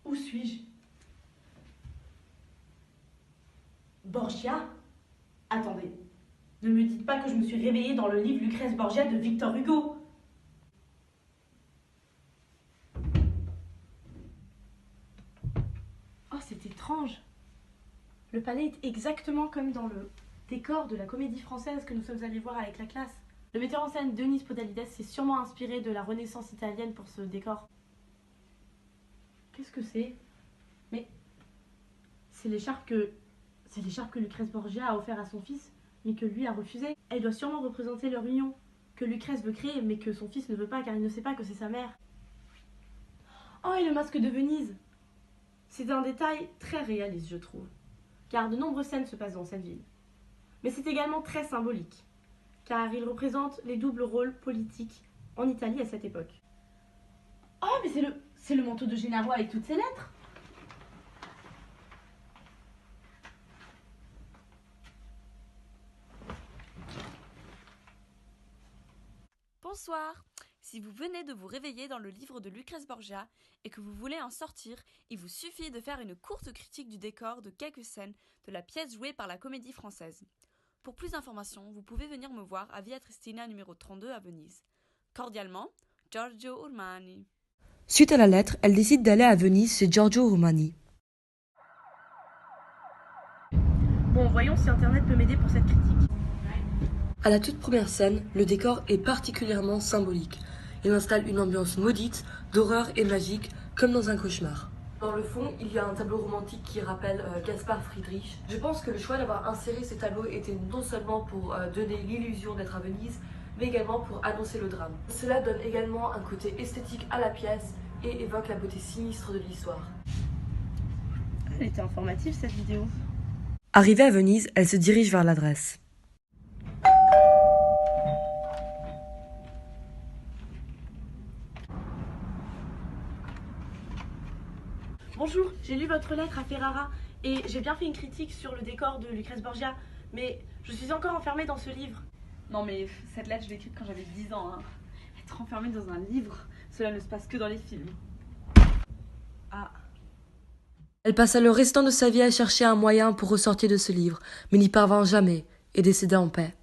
Où suis-je? Borgia? Attendez, ne me dites pas que je me suis réveillée dans le livre Lucrèce Borgia de Victor Hugo. Oh, c'est étrange. Le palais est exactement comme dans le décor de la Comédie Française que nous sommes allés voir avec la classe. Le metteur en scène Denis Podalides s'est sûrement inspiré de la Renaissance italienne pour ce décor. Qu'est-ce que c'est? Mais c'est l'écharpe que Lucrèce Borgia a offert à son fils, mais que lui a refusé. Elle doit sûrement représenter leur union, que Lucrèce veut créer, mais que son fils ne veut pas car il ne sait pas que c'est sa mère. Oh, et le masque de Venise! C'est un détail très réaliste, je trouve, car de nombreuses scènes se passent dans cette ville. Mais c'est également très symbolique, car il représente les doubles rôles politiques en Italie à cette époque. Oh, mais c'est le manteau de Gennaro avec toutes ses lettres! Bonsoir. Si vous venez de vous réveiller dans le livre de Lucrèce Borgia et que vous voulez en sortir, il vous suffit de faire une courte critique du décor de quelques scènes de la pièce jouée par la Comédie Française. Pour plus d'informations, vous pouvez venir me voir à Via Tristina numéro 32 à Venise. Cordialement, Giorgio Urmani. Suite à la lettre, elle décide d'aller à Venise chez Giorgio Urmani. Bon, voyons si Internet peut m'aider pour cette critique. À la toute première scène, le décor est particulièrement symbolique. Il installe une ambiance maudite, d'horreur et magique, comme dans un cauchemar. Dans le fond, il y a un tableau romantique qui rappelle Gaspard Friedrich. Je pense que le choix d'avoir inséré ces tableaux était non seulement pour donner l'illusion d'être à Venise, mais également pour annoncer le drame. Cela donne également un côté esthétique à la pièce et évoque la beauté sinistre de l'histoire. Elle était informative cette vidéo. Arrivée à Venise, elle se dirige vers l'adresse. Bonjour, j'ai lu votre lettre à Ferrara et j'ai bien fait une critique sur le décor de Lucrèce Borgia, mais je suis encore enfermée dans ce livre. Non mais cette lettre je l'ai écrite quand j'avais 10 ans. Être enfermée dans un livre, cela ne se passe que dans les films. Ah. Elle passa le restant de sa vie à chercher un moyen pour ressortir de ce livre, mais n'y parvint jamais et décéda en paix.